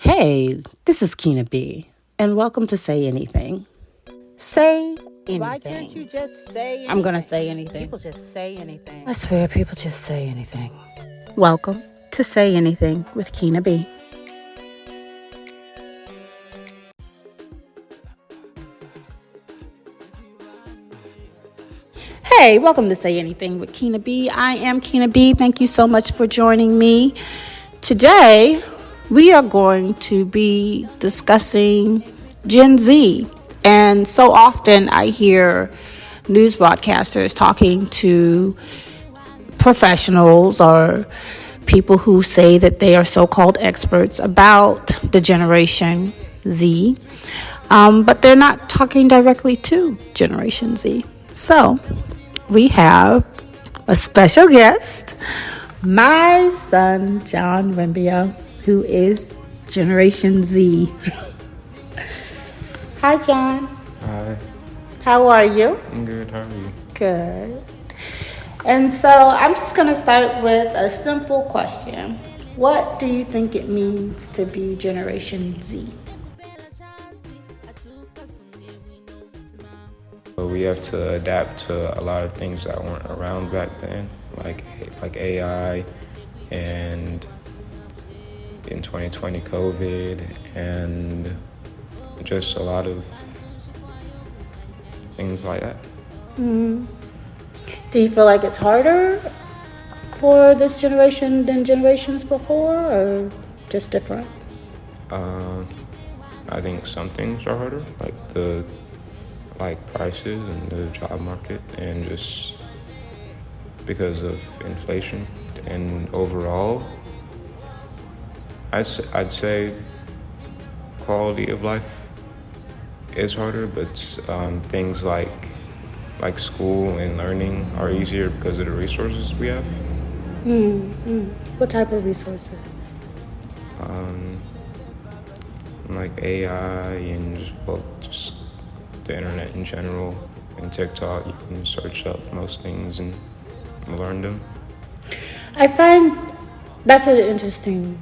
Hey, this is Keena B, and welcome to Say Anything. Say anything. Why can't you just say anything? I'm gonna say anything. People just say anything. I swear, people just say anything. Welcome to Say Anything with Keena B. Hey, welcome to Say Anything with Keena B. I am Keena B. Thank you so much for joining me. Today, we are going to be discussing Gen Z. And so often I hear news broadcasters talking to professionals or people who say that they are so-called experts about the Generation Z, but they're not talking directly to Generation Z. So we have a special guest, my son, John Bwembya, who is Generation Z. Hi, John. Hi, How are you? I'm good. How are you? Good. And so I'm just going to start with a simple question. What do you think it means to be Generation Z? We have to adapt to a lot of things that weren't around back then, like AI, and in 2020 COVID, and just a lot of things like that. Do you feel like it's harder for this generation than generations before, or just different? I think some things are harder, like prices and the job market, and just because of inflation. And overall, I'd say quality of life is harder, but things like school and learning are easier because of the resources we have. What type of resources? Like AI and just the internet in general, and TikTok. You can search up most things and learn them. I find that's an interesting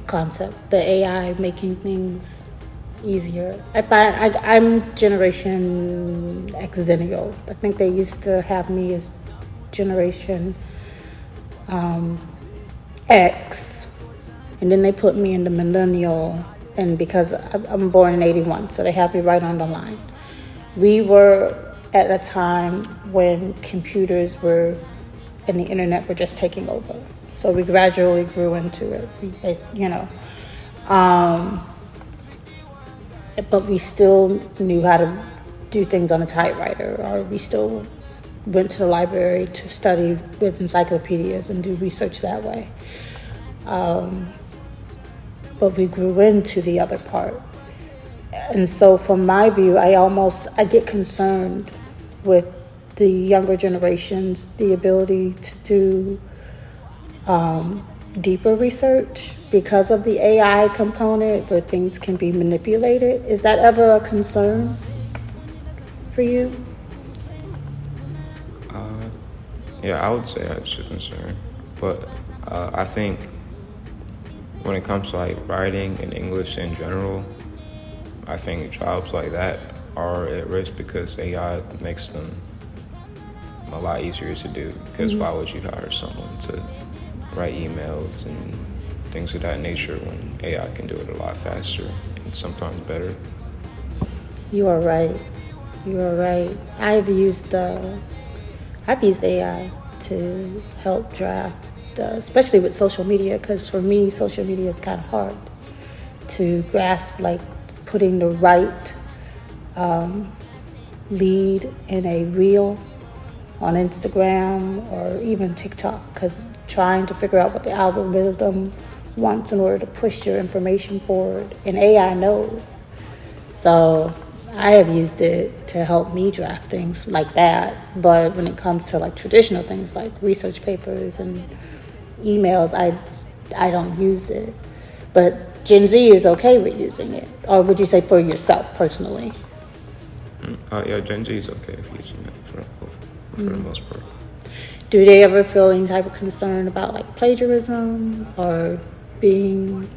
concept, the AI making things easier. I'm Generation Xennial. I think they used to have me as Generation X, and then they put me in the millennial, and because I'm born in 81, so they have me right on the line. We were at a time when computers were and the internet were just taking over, so we gradually grew into it, but we still knew how to do things on a typewriter, or we still went to the library to study with encyclopedias and do research that way. But we grew into the other part. And so from my view, I get concerned with the younger generations, the ability to do deeper research because of the AI component where things can be manipulated. Is that ever a concern for you? Yeah, I would say that's a concern, but I think when it comes to like writing and English in general, I think jobs like that are at risk because AI makes them a lot easier to do. Because why would you hire someone to write emails and things of that nature when AI can do it a lot faster and sometimes better? You are right. I've used AI to help draft, especially with social media, because for me, social media is kind of hard to grasp, like putting the right lead in a reel on Instagram or even TikTok, because trying to figure out what the algorithm wants in order to push your information forward, and AI knows. So I have used it to help me draft things like that. But when it comes to like traditional things like research papers and emails, I don't use it. But Gen Z is okay with using it. Or would you say for yourself personally? Yeah, Gen Z is okay with using it for the most part. Do they ever feel any type of concern about like plagiarism or being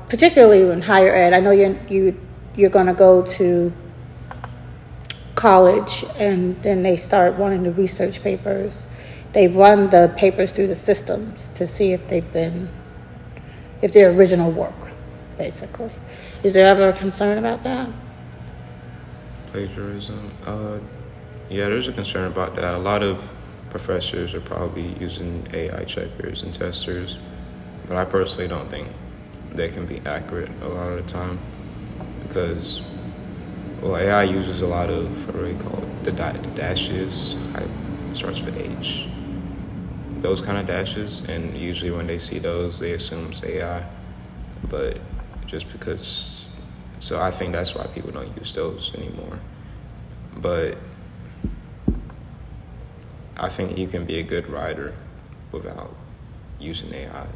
particularly in higher ed. I know you're going to go to college, and then they start wanting to research papers. They run the papers through the systems to see if they're original work, basically. Is there ever a concern about that? Plagiarism? Yeah, there's a concern about that. A lot of professors are probably using AI checkers and testers, but I personally don't think they can be accurate a lot of the time because, AI uses a lot of, what do they call it, the dashes. It starts with H. Those kind of dashes, and usually when they see those, they assume it's AI, but just because, so I think that's why people don't use those anymore. But I think you can be a good writer without using AI,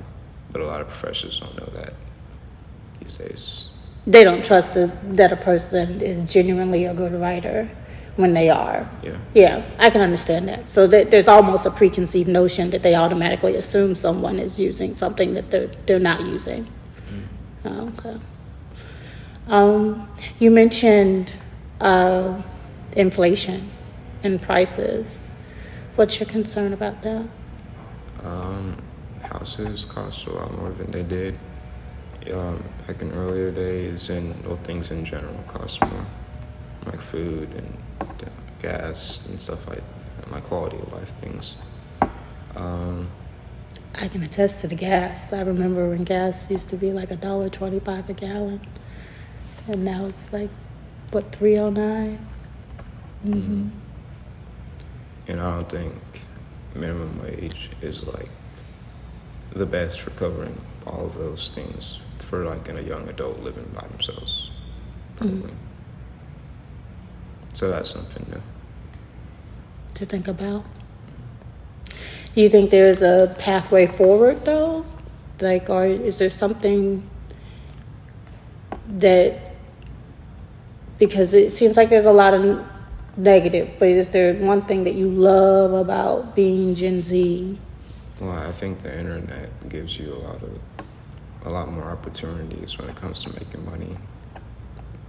but a lot of professors don't know that these days. They don't trust that a person is genuinely a good writer when they are. Yeah, I can understand that. So there's almost a preconceived notion that they automatically assume someone is using something that they're not using. Okay. You mentioned inflation and prices. What's your concern about that? Houses cost a lot more than they did back in earlier days, and things in general cost more, like food and gas and stuff like that, like quality of life things. I can attest to the gas. I remember when gas used to be like $1.25 a gallon, and now it's like $3.09. Mm-hmm. And I don't think minimum wage is like the best for covering all of those things for like a young adult living by themselves, probably. Mm-hmm. So that's something new to think about. Do you think there's a pathway forward though? Like, or is there something that, because it seems like there's a lot of negative, but is there one thing that you love about being Gen Z? Well, I think the internet gives you a lot more opportunities when it comes to making money,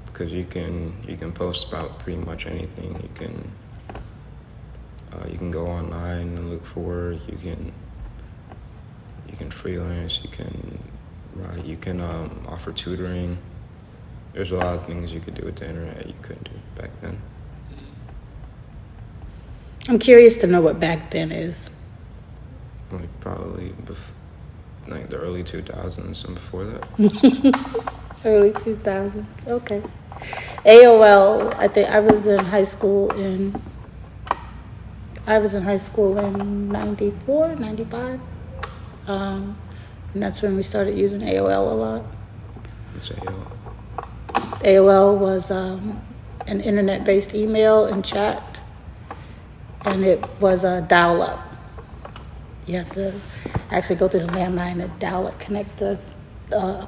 because you can post about pretty much anything. You can go online and look for work. You can freelance. You can write. You can offer tutoring. There's a lot of things you could do with the internet you couldn't do back then. I'm curious to know what back then is. Like probably like the early 2000s and before that. Early 2000s, okay. AOL, I think I was in high school in 94, 95. And that's when we started using AOL a lot. What's AOL? AOL was an internet-based email and chat, and it was a dial-up. You have to actually go through the landline to dial it, connect the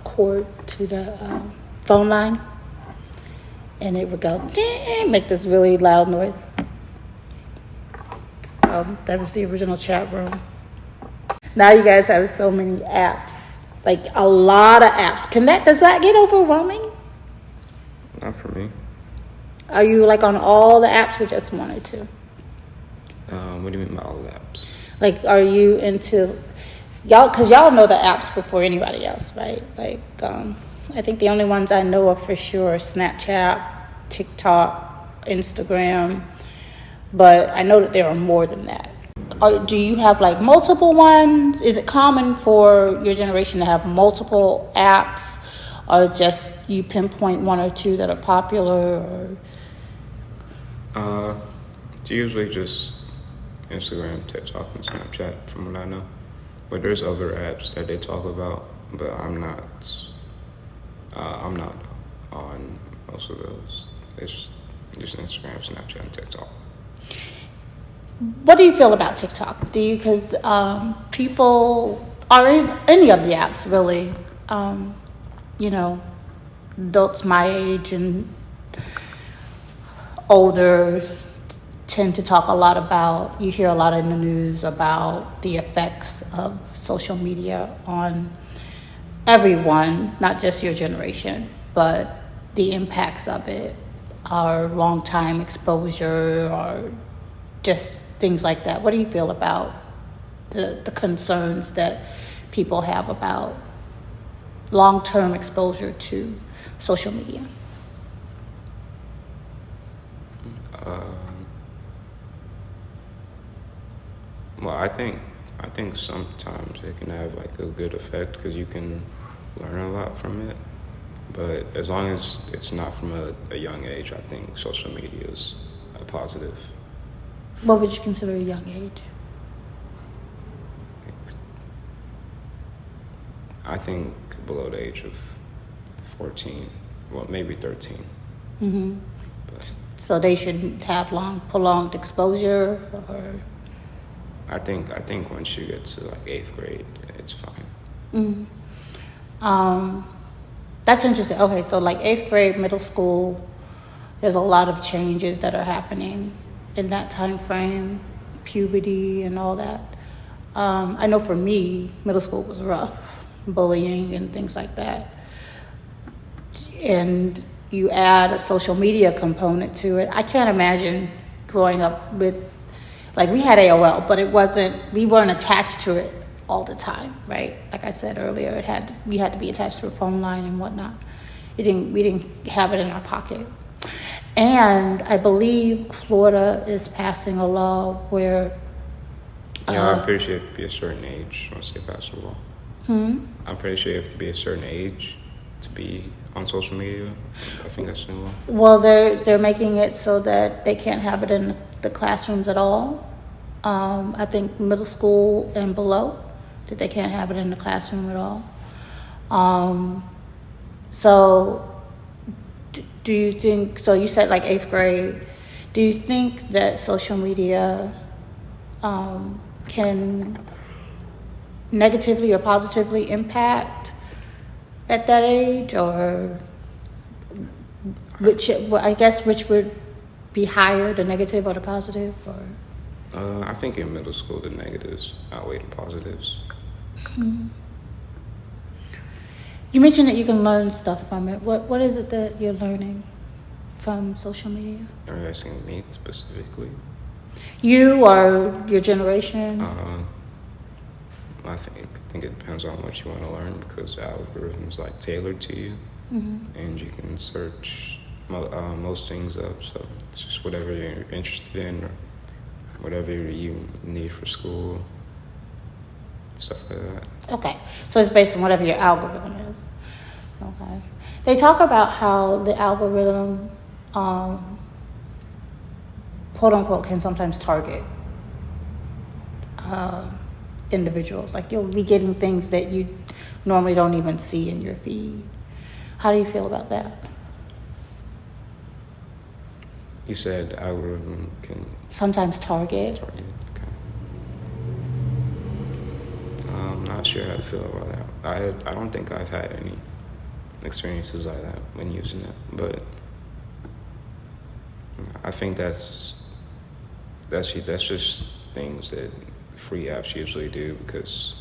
cord to the phone line, and it would go, make this really loud noise. So that was the original chat room. Now you guys have so many apps, like a lot of apps. Does that get overwhelming? Not for me. Are you like on all the apps or just one or two? What do you mean by all the apps? Like, are you into y'all? Because y'all know the apps before anybody else, right? Like, I think the only ones I know of for sure are Snapchat, TikTok, Instagram. But I know that there are more than that. Do you have like multiple ones? Is it common for your generation to have multiple apps, or just you pinpoint one or two that are popular? Or? It's usually just Instagram, TikTok, and Snapchat, from what I know. But there's other apps that they talk about, but I'm not on most of those. It's just Instagram, Snapchat, and TikTok. What do you feel about TikTok? Because people are in any of the apps, really. Adults my age and older tend to talk a lot about, you hear a lot in the news about the effects of social media on everyone, not just your generation, but the impacts of it, our long time exposure, or just things like that. What do you feel about the concerns that people have about long-term exposure to social media? Well, I think sometimes it can have like a good effect because you can learn a lot from it. But as long as it's not from a young age, I think social media is a positive. What would you consider a young age? I think below the age of 14, well, maybe 13. Mm-hmm. But So they shouldn't have long, prolonged exposure, or? I think once you get to like 8th grade, it's fine. That's interesting. Okay, so like 8th grade, middle school, there's a lot of changes that are happening in that time frame, puberty and all that. I know for me, middle school was rough, bullying and things like that. And you add a social media component to it. I can't imagine growing up with, like, we had AOL, but we weren't attached to it all the time, right? Like I said earlier, we had to be attached to a phone line and whatnot. We didn't have it in our pocket. And I believe Florida is passing a law where Yeah, I'm pretty sure you have to be a certain age once they pass the law. I'm pretty sure you have to be a certain age to be on social media. I think that's the law. Well, they're making it so that they can't have it in the classrooms at all. I think middle school and below, that they can't have it in the classroom at all. So do you think, so you said like 8th grade, do you think that social media can negatively or positively impact at that age, or which would be higher, the negative or the positive? Or I think in middle school the negatives outweigh the positives. you mentioned that you can learn stuff from it. What is it that you're learning from social media? Are you asking me specifically? You or your generation? I think it depends on what you want to learn because the algorithm's like tailored to you, and you can search most things up. So it's just whatever you're interested in or whatever you need for school, stuff like that. Okay, so it's based on whatever your algorithm is. Okay. They talk about how the algorithm, quote unquote, can sometimes target individuals. Like you'll be getting things that you normally don't even see in your feed. How do you feel about that? You said the algorithm can Sometimes target. target. Okay. I'm not sure how to feel about that. I don't think I've had any experiences like that when using it, but I think that's just things that free apps usually do because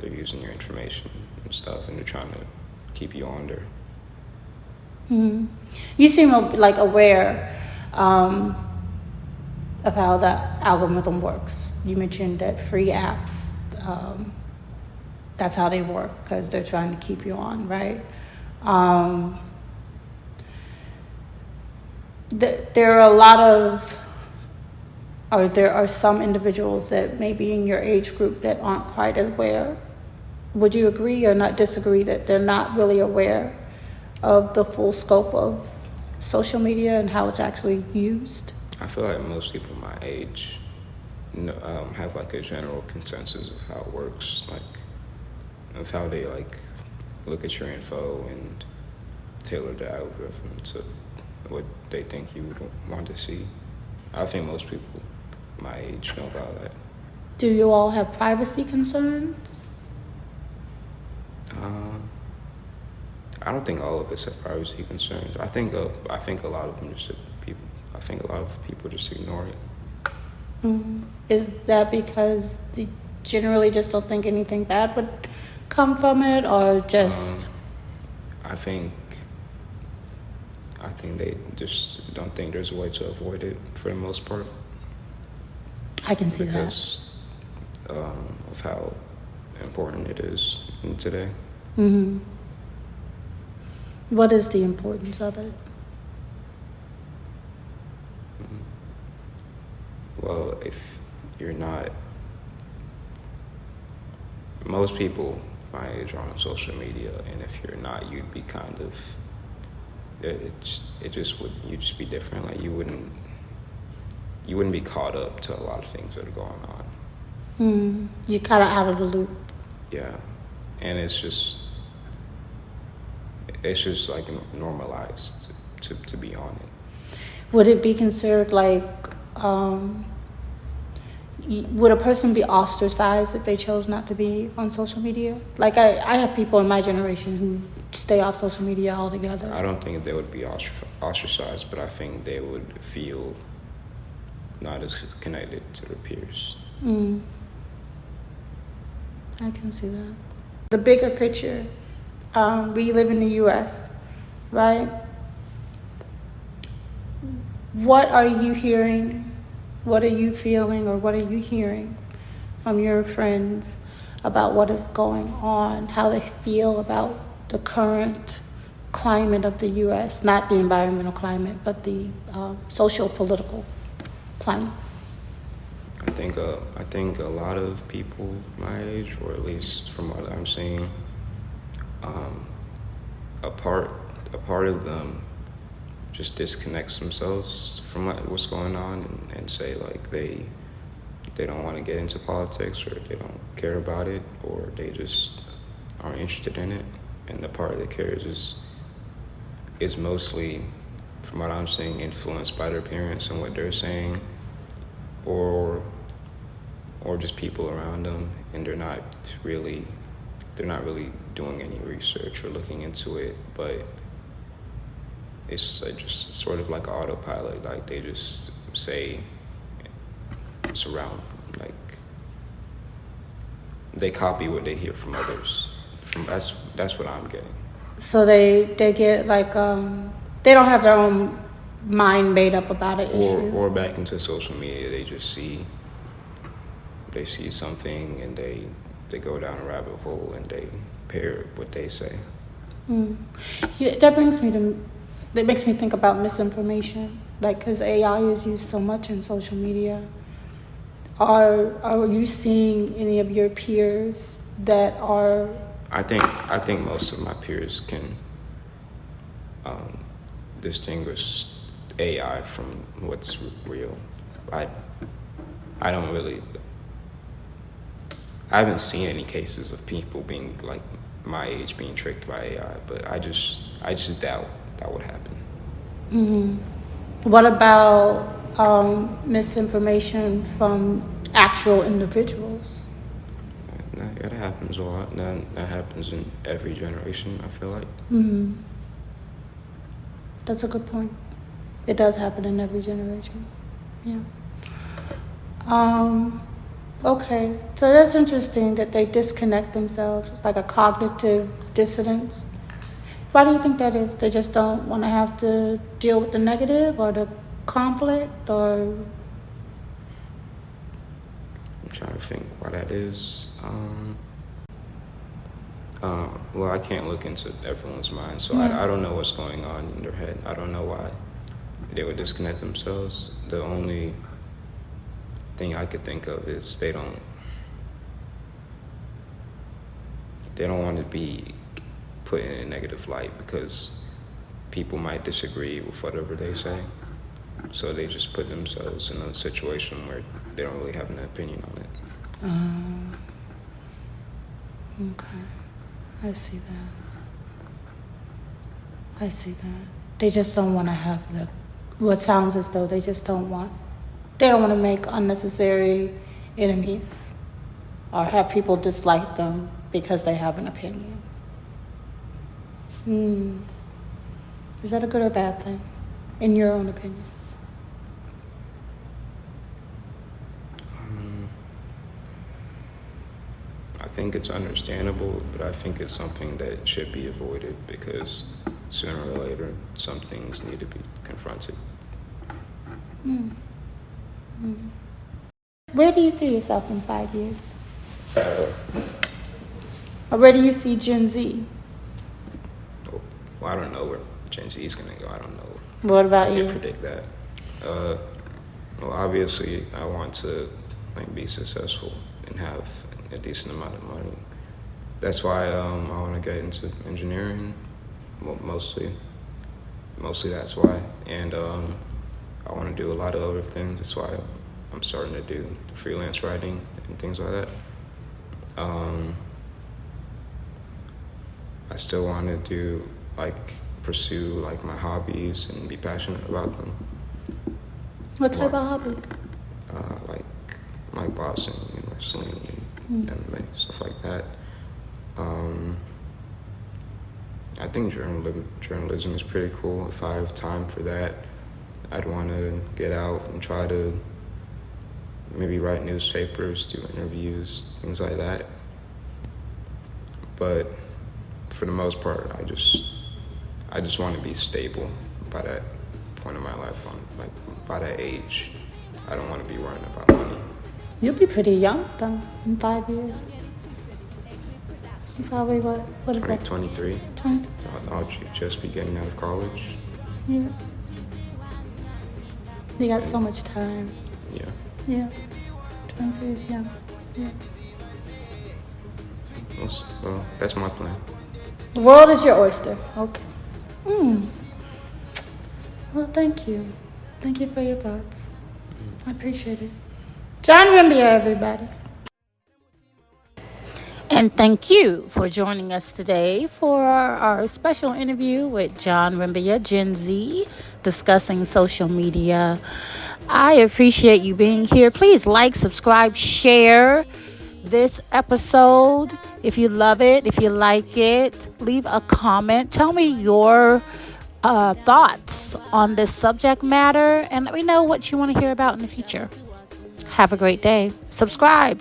they're using your information and stuff, and they're trying to keep you on there. You seem like aware of how the algorithm works. You mentioned that free apps, that's how they work because they're trying to keep you on, right? There are some individuals that may be in your age group that aren't quite as aware. Would you agree or not disagree that they're not really aware of the full scope of social media and how it's actually used? I feel like most people my age have like a general consensus of how it works, like of how they like look at your info and tailor the algorithm to what they think you would want to see. I think most people my age know about that. Do you all have privacy concerns? I don't think all of us have privacy concerns. I think a lot of them people just ignore it. Is that because they generally just don't think anything bad would come from it, or just? I think they just don't think there's a way to avoid it for the most part. I can see because of how important it is today. Mm-hmm. What is the importance of it? Well, if you're not, most people my age are on social media, and if you're not, you'd be kind of, you'd just be different. Like you wouldn't be caught up to a lot of things that are going on. You're kind of out of the loop. Yeah, and it's just like normalized to be on it. Would it be considered like, would a person be ostracized if they chose not to be on social media? Like I have people in my generation who stay off social media altogether. I don't think they would be ostracized, but I think they would feel not as connected to their peers. I can see that. The bigger picture, we live in the U.S., right? What are you hearing? What are you feeling, or what are you hearing from your friends about what is going on, how they feel about the current climate of the U.S., not the environmental climate, but the socio-political climate? I think a lot of people my age, or at least from what I'm seeing, a part of them just disconnects themselves from what's going on and say like they don't want to get into politics, or they don't care about it, or they just aren't interested in it. And the part that cares is mostly, from what I'm seeing, influenced by their parents and what they're saying, or just people around them, and they're not really doing any research or looking into it, but it's just sort of like an autopilot. Like they just say it's around, like they copy what they hear from others. That's what I'm getting. So they get like they don't have their own mind made up about an issue. Or back into social media, they just see something and they go down a rabbit hole and they pair what they say. Yeah, that makes me think about misinformation, like because AI is used so much in social media. Are you seeing any of your peers that are? I think most of my peers can distinguish AI from what's real. I haven't seen any cases of people being like my age being tricked by AI, but I just doubt that would happen. What about misinformation from actual individuals? That happens a lot. That happens in every generation, I feel like. That's a good point. It does happen in every generation. Yeah. Okay, so that's interesting that they disconnect themselves. It's like a cognitive dissonance. Why do you think that is? They just don't want to have to deal with the negative or the conflict, or? I'm trying to think why that is. Well, I can't look into everyone's mind, so I don't know what's going on in their head. I don't know why they would disconnect themselves. The only thing I could think of is they don't want to be put in a negative light because people might disagree with whatever they say. So they just put themselves in a situation where they don't really have an opinion on it. Okay. I see that. They just don't want to have what sounds as though they don't want to make unnecessary enemies or have people dislike them because they have an opinion. Is that a good or bad thing, in your own opinion? I think it's understandable, but I think it's something that should be avoided because sooner or later, some things need to be confronted. Where do you see yourself in 5 years? Or where do you see Gen Z? Well, I don't know where Gen Z is going to go. I don't know. What about I you? can't predict that. Well, obviously, I want to be successful and have a decent amount of money. That's why I want to get into engineering, mostly. Mostly that's why. And I want to do a lot of other things. That's why I'm starting to do freelance writing and things like that. I still want to pursue my hobbies and be passionate about them. What type of hobbies? Like boxing and wrestling and MMA, stuff like that. I think journalism is pretty cool. If I have time for that, I'd want to get out and try to maybe write newspapers, do interviews, things like that. But for the most part, I just want to be stable by that point in my life. By that age, I don't want to be worrying about money. You'll be pretty young, though, in 5 years. You probably, what is that? 23. 20? I'll just be getting out of college. Yeah. You got so much time. Yeah. Yeah. 23 is young. Yeah. Well, that's my plan. The world is your oyster. Okay. Well, thank you. Thank you for your thoughts. I appreciate it. John Bwembya, everybody. And thank you for joining us today for our special interview with John Bwembya, Gen Z, discussing social media. I appreciate you being here. Please like, subscribe, share this episode. If you love it, if you like it, leave a comment. Tell me your thoughts on this subject matter and let me know what you want to hear about in the future. Have a great day. Subscribe.